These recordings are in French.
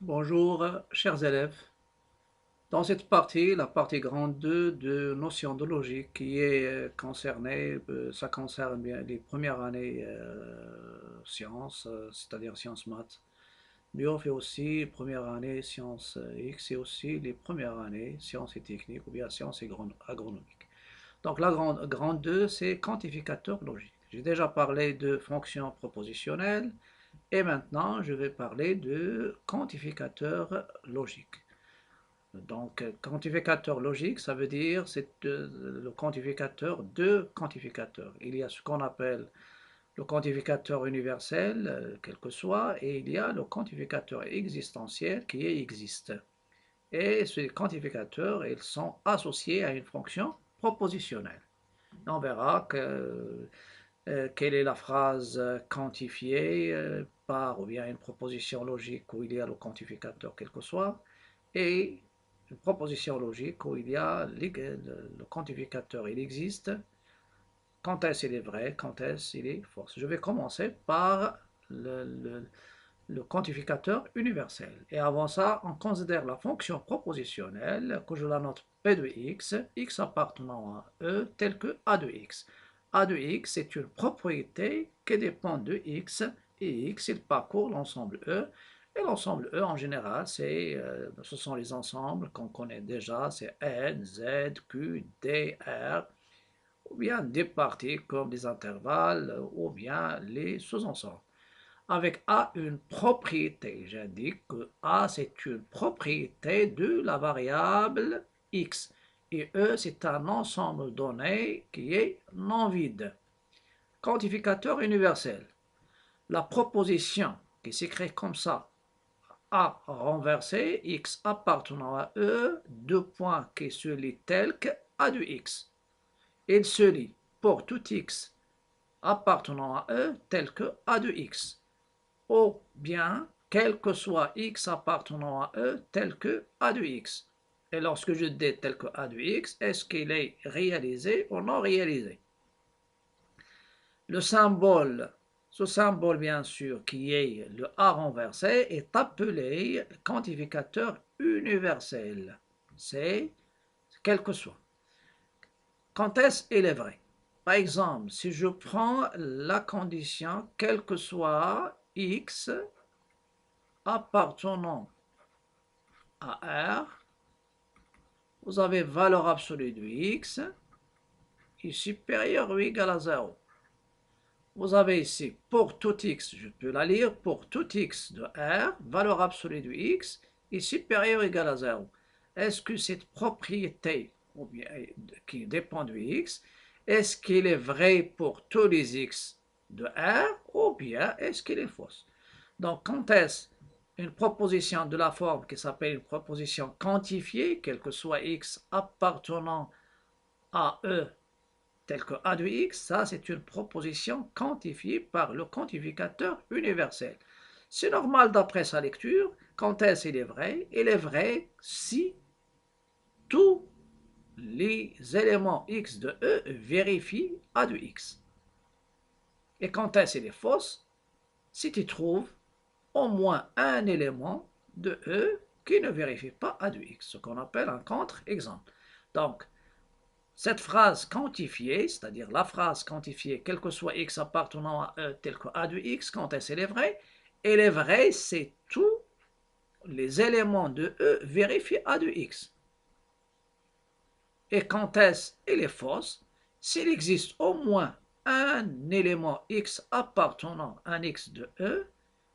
Bonjour, chers élèves. Dans cette partie, la partie grande 2 de notion de logique qui est concernée, ça concerne bien les premières années sciences, c'est-à-dire sciences maths. Mais on fait aussi première année sciences X et aussi les premières années sciences et techniques ou bien sciences et agronomiques. Donc la grande 2, c'est quantificateur logique. J'ai déjà parlé de fonctions propositionnelles et maintenant je vais parler de quantificateur logique. Donc, quantificateur logique, ça veut dire c'est le quantificateur de quantificateurs. Il y a ce qu'on appelle le quantificateur universel, quel que soit, et il y a le quantificateur existentiel qui existe. Et ces quantificateurs, ils sont associés à une fonction propositionnelle. On verra quelle est la phrase quantifiée par ou bien une proposition logique où il y a le quantificateur quel que soit, et une proposition logique où il y a le quantificateur, il existe, quand est-ce il est vrai, quand est-ce il est faux. Je vais commencer par le, le, le quantificateur universel. Et avant ça, on considère la fonction propositionnelle, que je la note P de x, x appartenant à E, tel que A de x. A de x, c'est une propriété qui dépend de x, et x, il parcourt l'ensemble E. Et l'ensemble E, en général, ce sont les ensembles qu'on connaît déjà, c'est N, Z, Q, D, R, ou bien des parties comme des intervalles, ou bien les sous-ensembles. Avec A une propriété, j'indique que A c'est une propriété de la variable x. Et E c'est un ensemble donné qui est non vide. Quantificateur universel. La proposition qui s'écrit comme ça, A renversé, x appartenant à E, deux points qui se lit tel que A de x. Il se lit pour tout x appartenant à E tel que A de x. Ou bien, quel que soit x appartenant à E tel que A de x. Et lorsque je dis tel que A de x, est-ce qu'il est réalisé ou non réalisé? Le symbole, ce symbole bien sûr qui est le A renversé, est appelé quantificateur universel. C'est quel que soit. Quand est-ce qu'il est vrai? Par exemple, si je prends la condition quel que soit x appartenant à R, vous avez valeur absolue de x est supérieure ou égale à 0. Vous avez ici pour tout x, je peux la lire, pour tout x de R, valeur absolue de x est supérieure ou égale à 0. Est-ce que cette propriété ou bien, qui dépend de x, est-ce qu'elle est vraie pour tous les x de R ou bien est-ce qu'elle est fausse? Donc, quand est-ce une proposition de la forme qui s'appelle une proposition quantifiée, quel que soit x appartenant à E tel que A de x, ça c'est une proposition quantifiée par le quantificateur universel. C'est normal d'après sa lecture, quand est-ce il est vrai? Il est vrai si tous les éléments x de E vérifient A de x. Et quand est-ce il est fausse? Si tu trouves au moins un élément de E qui ne vérifie pas A de x, ce qu'on appelle un contre-exemple. Donc, cette phrase quantifiée, c'est-à-dire la phrase quantifiée, quel que soit x appartenant à E tel que A de x, quand est-ce qu'elle est vraie? Elle est vraie, c'est tous les éléments de E vérifient A de x. Et quand est-ce qu'elle est fausse? S'il existe au moins un élément x appartenant à un x de E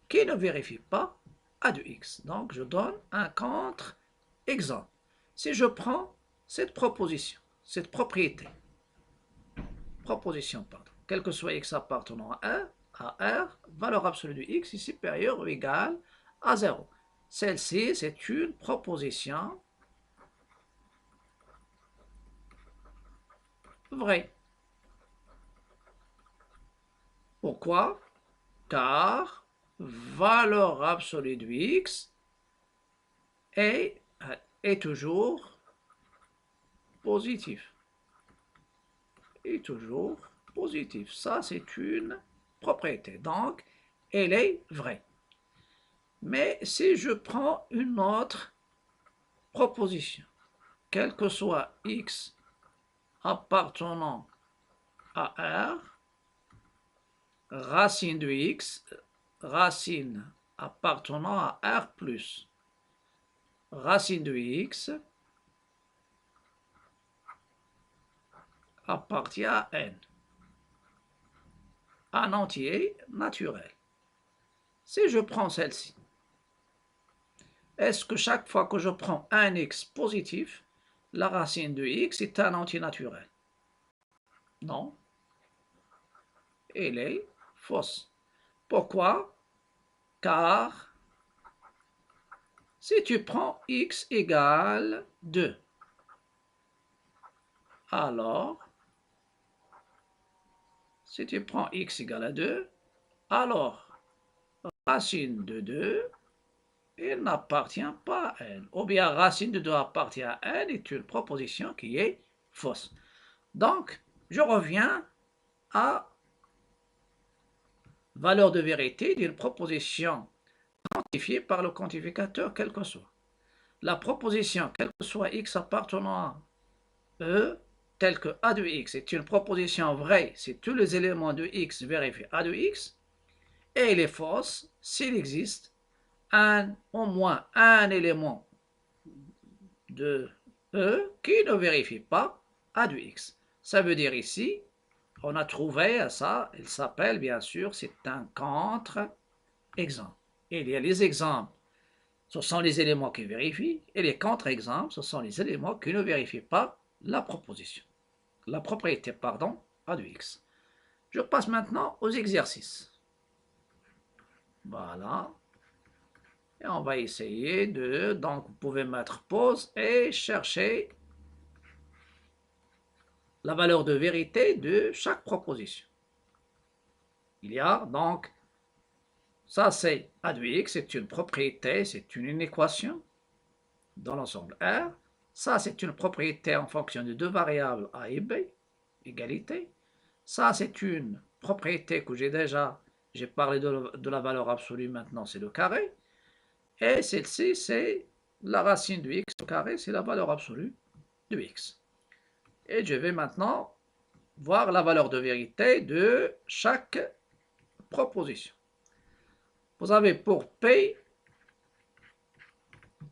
qui ne vérifie pas A de x. Donc, je donne un contre-exemple. Si je prends cette proposition, cette propriété, quel que soit x appartenant à R, valeur absolue de x est supérieure ou égale à 0. Celle-ci, c'est une proposition vraie. Pourquoi? Car valeur absolue de x est, toujours positif. Est toujours positif. Ça, c'est une propriété. Donc, elle est vraie. Mais si je prends une autre proposition, quel que soit x appartenant à R, racine de x, racine appartenant à R plus racine de x appartient à n, un entier naturel. Si je prends celle-ci, est-ce que chaque fois que je prends un x positif, la racine de x est un entier naturel? Non, elle est fausse. Pourquoi? Car si tu prends x égale 2, alors, si tu prends x égale à 2, alors racine de 2, il n'appartient pas à n. Ou bien racine de 2 appartient à n est une proposition qui est fausse. Donc, je reviens à valeur de vérité d'une proposition quantifiée par le quantificateur quel que soit. La proposition, quel que soit x appartenant à E, telle que a de x est une proposition vraie si tous les éléments de x vérifient a de x, et elle est fausse s'il existe au moins un élément de E qui ne vérifie pas a de x. Ça veut dire ici, on a trouvé ça, il s'appelle bien sûr, c'est un contre-exemple. Il y a les exemples, ce sont les éléments qui vérifient, et les contre-exemples, ce sont les éléments qui ne vérifient pas la proposition. La propriété, pardon, a de x. Je passe maintenant aux exercices. Voilà. Et on va essayer de, donc vous pouvez mettre pause et chercher la valeur de vérité de chaque proposition. Il y a donc, ça c'est a de x, c'est une propriété, c'est une équation dans l'ensemble R. Ça c'est une propriété en fonction de deux variables a et b, égalité. Ça c'est une propriété que j'ai parlé de la valeur absolue, maintenant c'est le carré. Et celle-ci, c'est la racine de x au carré, c'est la valeur absolue de x. Et je vais maintenant voir la valeur de vérité de chaque proposition. Vous avez pour P,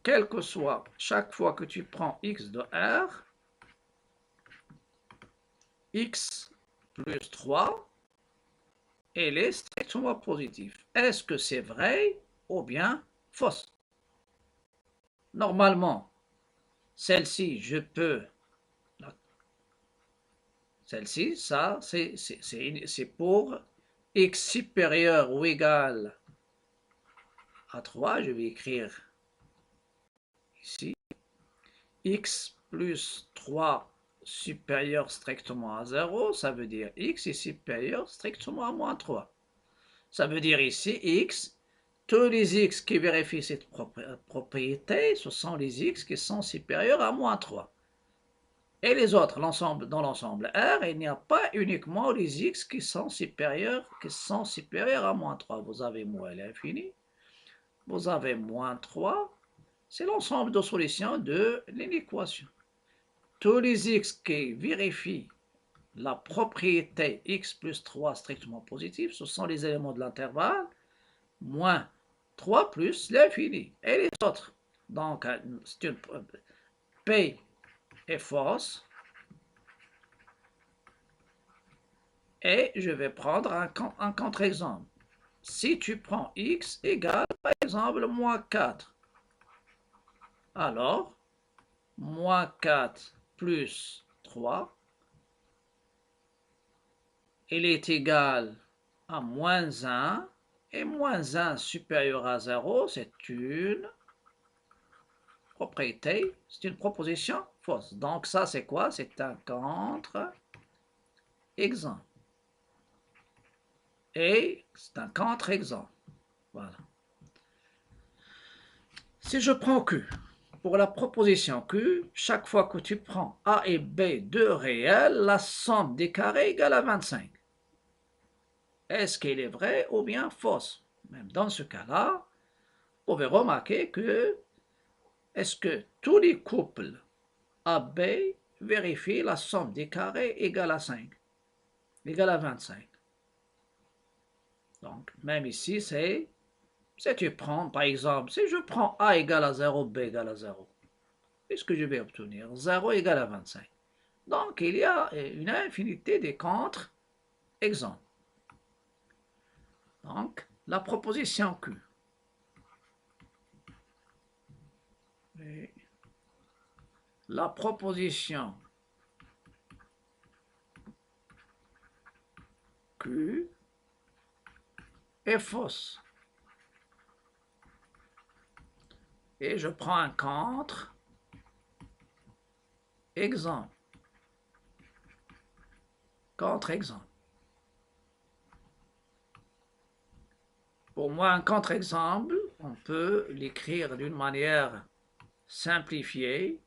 quel que soit, chaque fois que tu prends x de R, x plus 3, elle est strictement positive. Est-ce que c'est vrai ou bien fausse? Normalement, celle-ci, je peux... Celle-ci, ça, c'est pour x supérieur ou égal à 3. Je vais écrire ici x plus 3 supérieur strictement à 0. Ça veut dire x est supérieur strictement à moins 3. Ça veut dire ici x, tous les x qui vérifient cette propriété, ce sont les x qui sont supérieurs à moins 3. Et les autres, dans l'ensemble R, il n'y a pas uniquement les x qui sont supérieurs à moins 3. Vous avez moins l'infini, vous avez moins 3, c'est l'ensemble de solutions de l'équation. Tous les x qui vérifient la propriété x plus 3 strictement positive, ce sont les éléments de l'intervalle, moins 3 plus l'infini. Et les autres, donc P est fausse. Et je vais prendre un contre-exemple. Si tu prends x égale, par exemple, moins 4, alors, moins 4 plus 3, il est égal à moins 1, et moins 1 supérieur à 0, c'est une propriété, c'est une proposition fausse. Donc ça, c'est quoi? C'est un contre-exemple. Et c'est un contre-exemple. Voilà. Si je prends Q, pour la proposition Q, chaque fois que tu prends A et B deux réels, la somme des carrés égale à 25. Est-ce qu'elle est vraie ou bien fausse? Même dans ce cas-là, pouvez remarquer que est-ce que tous les couples AB vérifient la somme des carrés égale à 5, égale à 25. Donc, même ici, si tu prends, par exemple, si je prends A égale à 0, B égale à 0, qu'est-ce que je vais obtenir? 0 égale à 25. Donc, il y a une infinité de contre-exemples. Donc, la proposition Q. Et la proposition Q est fausse. Et je prends un contre-exemple. Contre-exemple. Pour moi, un contre-exemple, on peut l'écrire d'une manière simplifiée.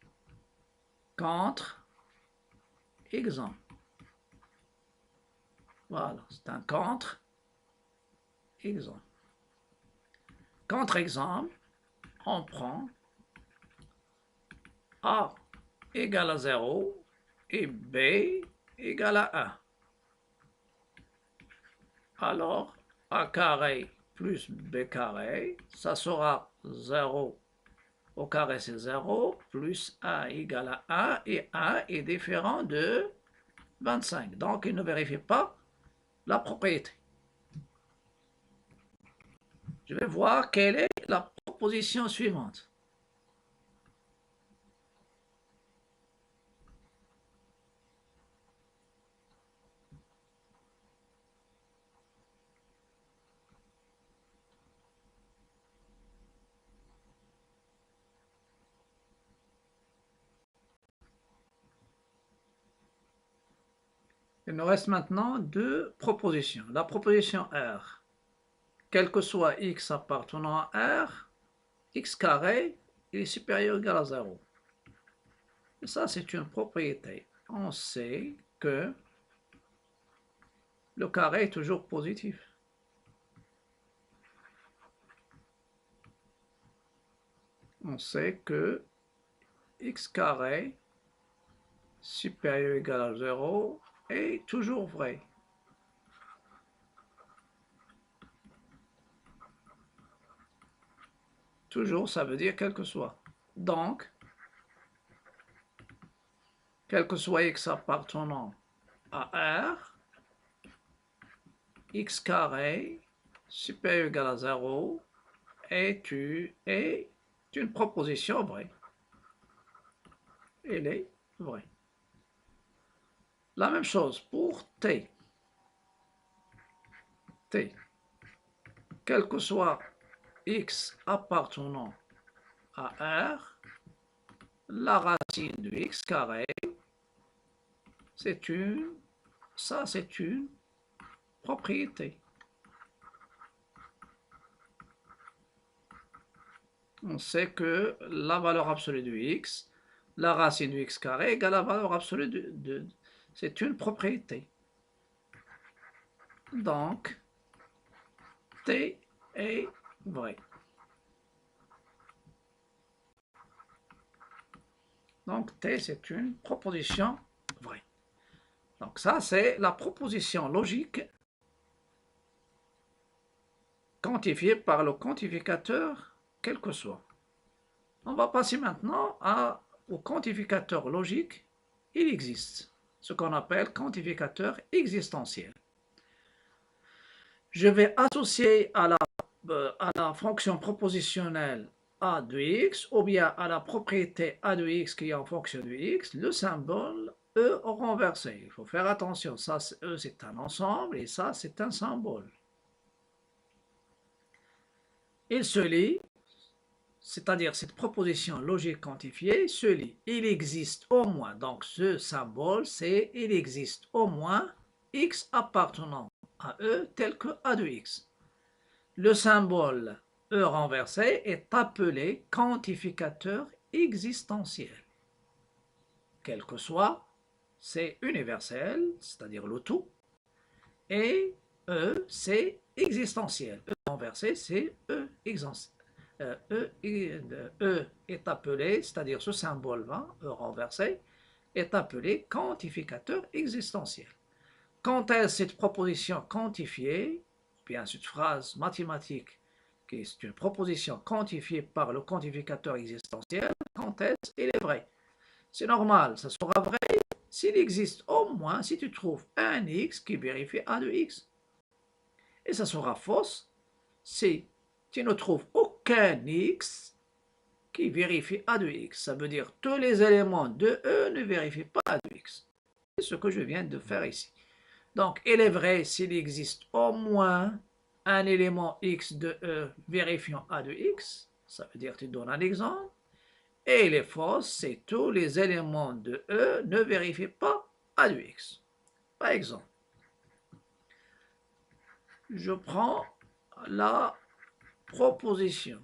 Contre-exemple. Voilà, c'est un contre-exemple. Contre-exemple, on prend A égale à 0 et B égale à 1. Alors, A carré plus B carré, ça sera 0 au carré, c'est 0, plus 1 égale à 1, et 1 est différent de 25. Donc, il ne vérifie pas la propriété. Je vais voir quelle est la proposition suivante. Il nous reste maintenant deux propositions. La proposition R, quel que soit x appartenant à R, x carré est supérieur ou égal à 0. Et ça, c'est une propriété. On sait que le carré est toujours positif. On sait que x carré supérieur ou égal à 0 est toujours vrai. Toujours, ça veut dire quel que soit. Donc, quel que soit x appartenant à R, x carré supérieur ou égal à 0 est une proposition vraie. Elle est vraie. La même chose pour t. T. Quel que soit x appartenant à R, la racine de x carré, c'est une propriété. On sait que la valeur absolue de x, la racine de x carré égale la valeur absolue de c'est une propriété. Donc, t est vrai. Donc, t, c'est une proposition vraie. Donc, ça, c'est la proposition logique quantifiée par le quantificateur, quel que soit. On va passer maintenant au quantificateur logique. Il existe ce qu'on appelle quantificateur existentiel. Je vais associer à la fonction propositionnelle a de x ou bien à la propriété a de x qui est en fonction de x le symbole e renversé. Il faut faire attention, ça e c'est un ensemble et ça c'est un symbole. Il se lit, c'est-à-dire cette proposition logique quantifiée se lit. Il existe au moins, donc ce symbole c'est il existe au moins x appartenant à e tel que a de x. Le symbole E renversé est appelé quantificateur existentiel. Quel que soit, c'est universel, c'est-à-dire le tout, et E, c'est existentiel. E renversé, c'est E E est appelé, c'est-à-dire ce symbole 20, E renversé, est appelé quantificateur existentiel. Quand est cette proposition quantifiée, ou bien cette phrase mathématique qui est une proposition quantifiée par le quantificateur existentiel, quand est-ce qu'elle est vraie? C'est normal, ça sera vrai s'il existe au moins, si tu trouves un x qui vérifie a de x. Et ça sera fausse si tu ne trouves aucun x qui vérifie a de x. Ça veut dire que tous les éléments de E ne vérifient pas a de x. C'est ce que je viens de faire ici. Donc, il est vrai s'il existe au moins un élément x de E vérifiant a de x. Ça veut dire que tu donnes un exemple. Et il est faux si tous les éléments de E ne vérifient pas a de x. Par exemple, je prends la proposition.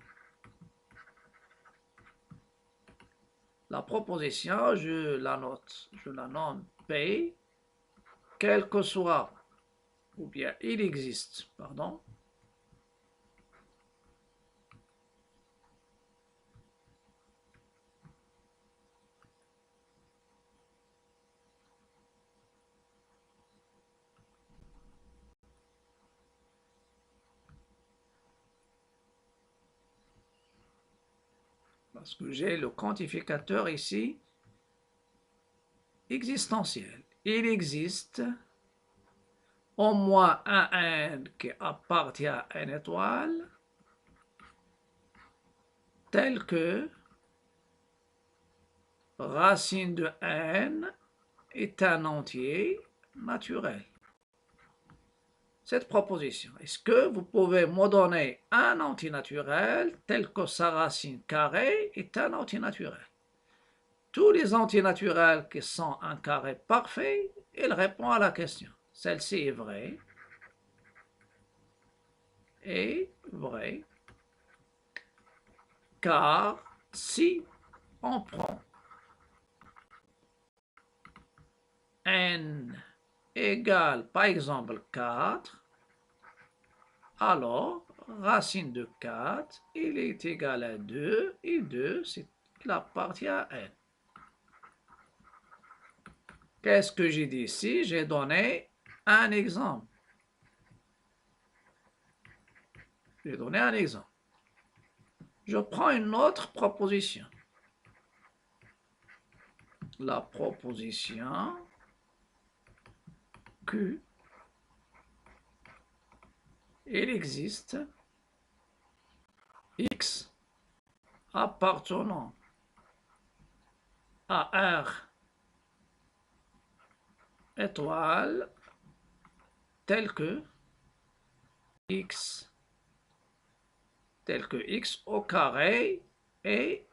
La proposition, je la note, je la nomme P, quel que soit, ou bien il existe, pardon, parce que j'ai le quantificateur ici existentiel. Il existe au moins un n qui appartient à une étoile tel que racine de n est un entier naturel. Cette proposition, est-ce que vous pouvez me donner un entier naturel tel que sa racine carrée est un entier naturel? Tous les entiers naturels qui sont un carré parfait, il répond à la question. Celle-ci est vraie. Est vraie. Car si on prend n égale par exemple 4, alors racine de 4, il est égal à 2, et 2, il appartient à n. Qu'est-ce que j'ai dit ici? J'ai donné un exemple. J'ai donné un exemple. Je prends une autre proposition. La proposition Q, il existe X appartenant à R étoile tel que X au carré est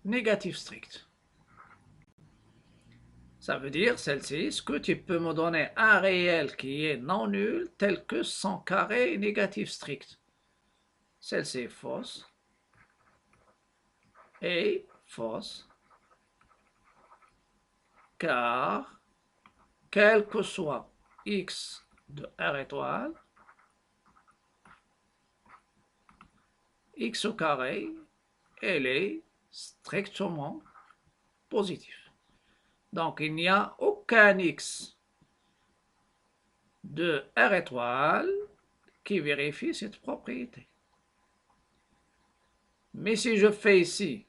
négatif strict. Ça veut dire, celle-ci, est-ce que tu peux me donner un réel qui est non nul tel que son carré est négatif strict? Celle-ci est fausse. Et fausse. Car, quel que soit x de R étoile, x au carré, elle est strictement positive. Donc, il n'y a aucun x de R étoile qui vérifie cette propriété. Mais si je fais ici,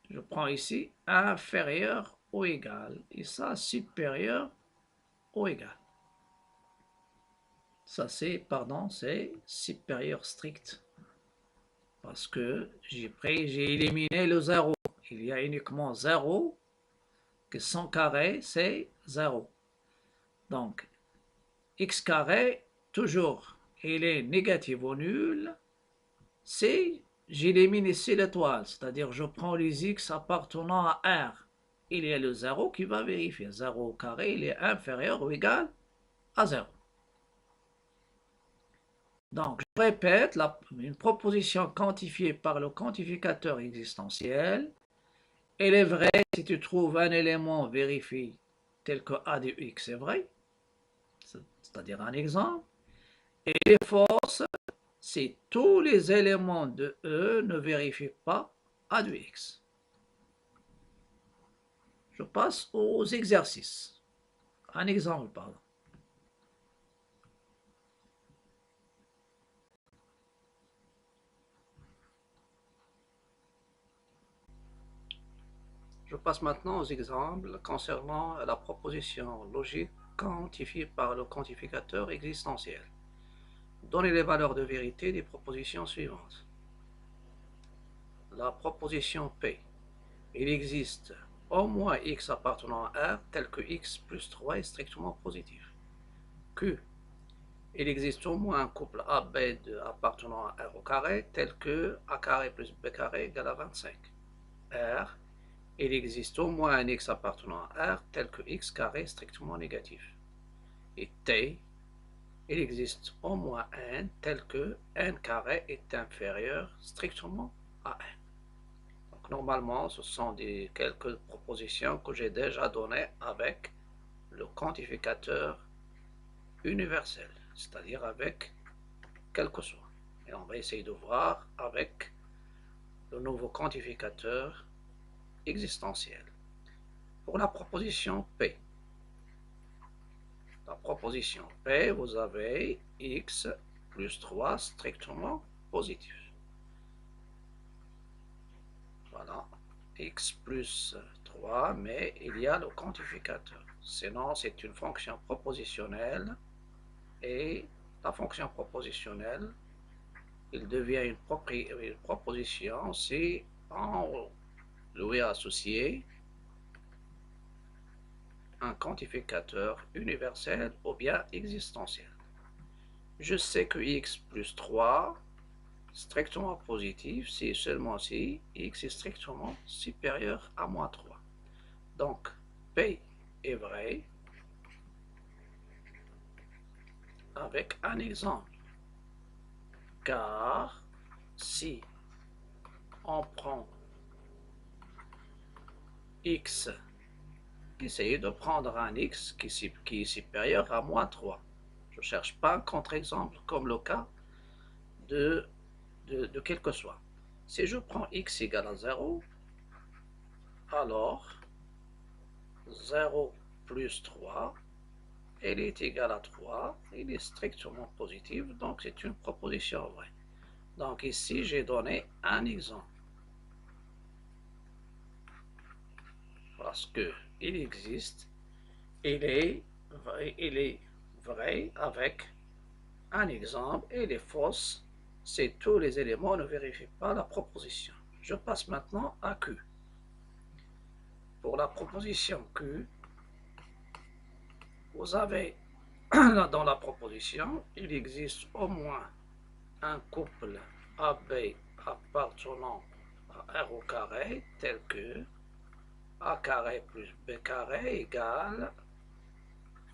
je prends ici inférieur ou égal, et ça supérieur ou égal. Ça c'est, pardon, c'est supérieur strict. Parce que j'ai éliminé le 0. Il y a uniquement 0, que son carré, c'est 0. Donc, x carré, toujours, il est négatif ou nul, si j'élimine ici l'étoile, c'est-à-dire je prends les x appartenant à R. Il y a le 0 qui va vérifier. 0 au carré, il est inférieur ou égal à 0. Donc, je répète, une proposition quantifiée par le quantificateur existentiel, elle est vraie si tu trouves un élément vérifié tel que a de x est vrai, c'est-à-dire un exemple, et elle est fausse si tous les éléments de E ne vérifient pas A de X. Je passe aux exercices. Un exemple, pardon. Je passe maintenant aux exemples concernant la proposition logique quantifiée par le quantificateur existentiel. Donnez les valeurs de vérité des propositions suivantes. La proposition P. Il existe au moins x appartenant à R tel que x plus 3 est strictement positif. Q. Il existe au moins un couple AB appartenant à R au carré tel que A carré plus B carré égale à 25. R. Il existe au moins un x appartenant à R tel que x carré est strictement négatif. Et T. Il existe au moins n tel que n carré est inférieur strictement à n. Donc normalement, ce sont quelques propositions que j'ai déjà données avec le quantificateur universel, c'est-à-dire avec quel que soit. Et on va essayer de voir avec le nouveau quantificateur existentiel. Pour la proposition P, vous avez x plus 3 strictement positif. Voilà, x plus 3, mais il y a le quantificateur. Sinon, c'est une fonction propositionnelle. Et la fonction propositionnelle, il devient une proposition si on lui a associé un quantificateur universel ou bien existentiel. Je sais que x plus 3 strictement positif, c'est seulement si x est strictement supérieur à moins 3. Donc, P est vrai avec un exemple. Car si on prend x, essayez de prendre un x qui est supérieur à moins 3. Je ne cherche pas un contre-exemple comme le cas de quel que soit. Si je prends x égale à 0, alors 0 plus 3, elle est égale à 3, il est strictement positif, donc c'est une proposition vraie. Donc ici, j'ai donné un exemple. Parce que il existe, il est vrai avec un exemple et il est fausse si tous les éléments ne vérifient pas la proposition. Je passe maintenant à Q. Pour la proposition Q, vous avez dans la proposition, il existe au moins un couple AB appartenant à R au carré tel que A carré plus B carré égale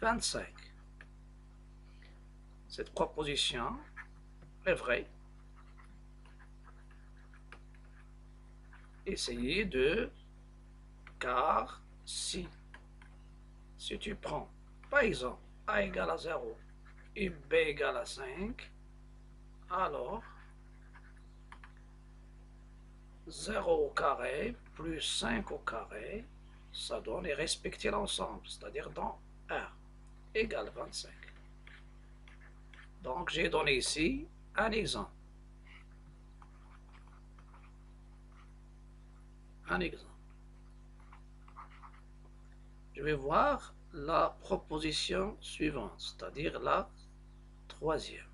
25. Cette proposition est vraie. Essayez de, car si tu prends par exemple A égale à 0 et B égale à 5, alors 0 au carré plus 5 au carré, ça donne et respecter l'ensemble, c'est-à-dire dans R égale 25. Donc j'ai donné ici un exemple. Je vais voir la proposition suivante, c'est-à-dire la troisième.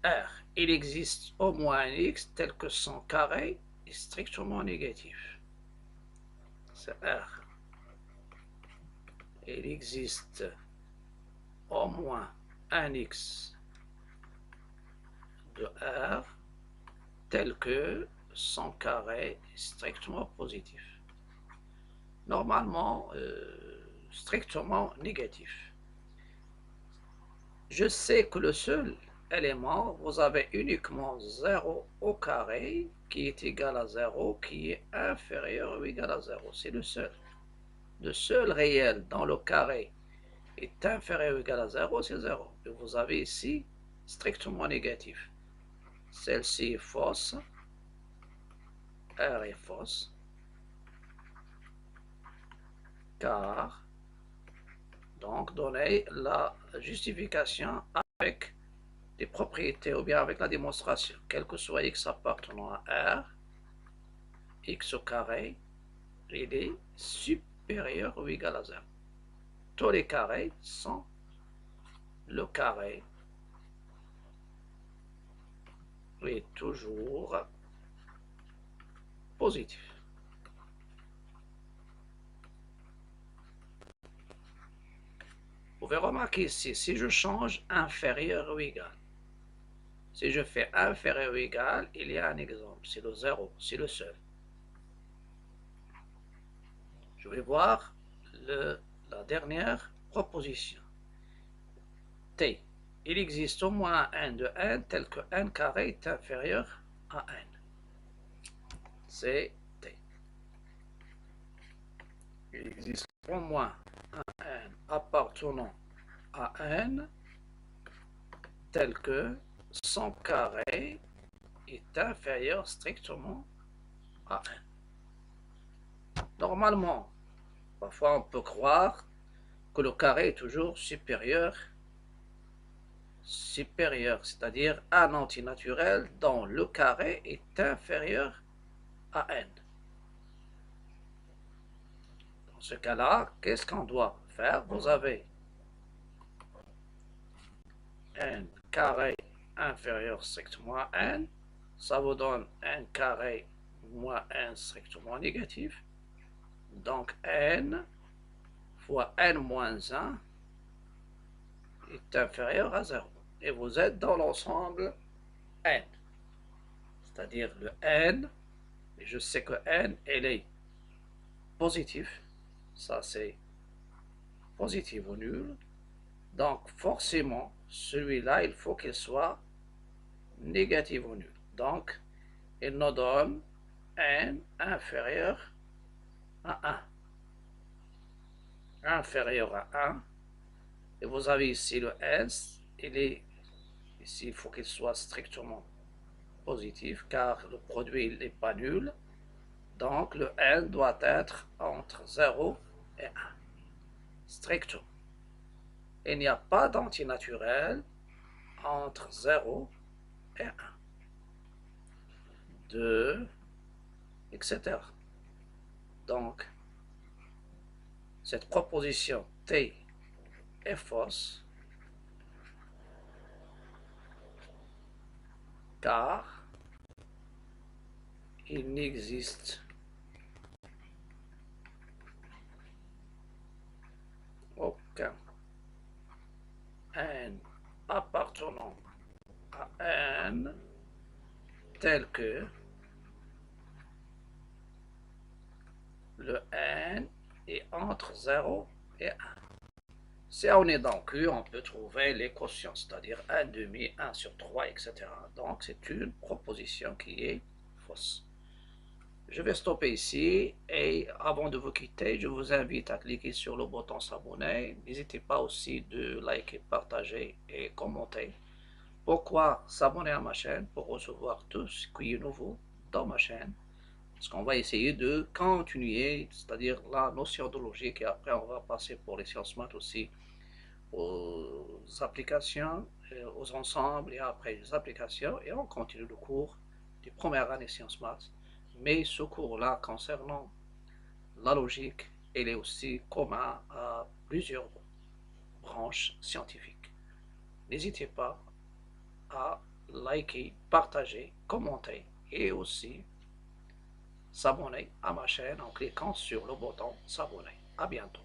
R, il existe au moins un x tel que son carré est strictement négatif. C'est R. Il existe au moins un x de R tel que son carré est strictement positif. Normalement, strictement négatif. Je sais que le seul élément, vous avez uniquement 0 au carré qui est égal à 0, qui est inférieur ou égal à 0. C'est le seul. Le seul réel dans le carré est inférieur ou égal à 0, c'est 0. Et vous avez ici strictement négatif. Celle-ci est fausse, R est fausse, car, donc donnez la justification avec des propriétés ou bien avec la démonstration, quel que soit x appartenant à R, x au carré, il est supérieur ou égal à 0. Tous les carrés sont le carré est toujours positif. Vous pouvez remarquer ici, si je change inférieur ou égal, si je fais inférieur ou égal, il y a un exemple, c'est le 0, c'est le seul. Je vais voir la dernière proposition. T. Il existe au moins un n de n tel que n carré est inférieur à n. C'est T. Il existe au moins un n appartenant à n tel que son carré est inférieur strictement à n. Normalement, parfois on peut croire que le carré est toujours supérieur, c'est-à-dire un antinaturel dont le carré est inférieur à n. Dans ce cas-là, qu'est-ce qu'on doit faire? Vous avez n carré inférieur strictement à n, ça vous donne n carré moins n strictement négatif. Donc n fois n moins 1 est inférieur à 0. Et vous êtes dans l'ensemble n. C'est-à-dire le n, et je sais que n, elle est positif. Ça, c'est positif ou nul. Donc, forcément, celui-là, il faut qu'il soit négatif ou nul. Donc, il nous donne n inférieur à 1. Inférieur à 1. Et vous avez ici le n, ici, il faut qu'il soit strictement positif, car le produit n'est pas nul. Donc, le n doit être entre 0 et 1. Strictement. Il n'y a pas d'antinaturel entre 0 et 1. 2, etc. Donc, cette proposition T est fausse, car il n'existe aucun n appartenant à n tel que le n est entre 0 et 1. Si on est dans Q, on peut trouver les quotients, c'est-à-dire 1 demi, 1 sur 3, etc. Donc c'est une proposition qui est fausse. Je vais stopper ici et avant de vous quitter, je vous invite à cliquer sur le bouton s'abonner. N'hésitez pas aussi de liker, partager et commenter. Pourquoi s'abonner à ma chaîne? Pour recevoir tout ce qui est nouveau dans ma chaîne. Parce qu'on va essayer de continuer, c'est-à-dire la notion de logique, et après on va passer pour les sciences maths aussi, aux applications, aux ensembles, et après les applications, et on continue le cours des premières années sciences maths. Mais ce cours-là, concernant la logique, il est aussi commun à plusieurs branches scientifiques. N'hésitez pas à liker, partager, commenter et aussi s'abonner à ma chaîne en cliquant sur le bouton s'abonner. À bientôt.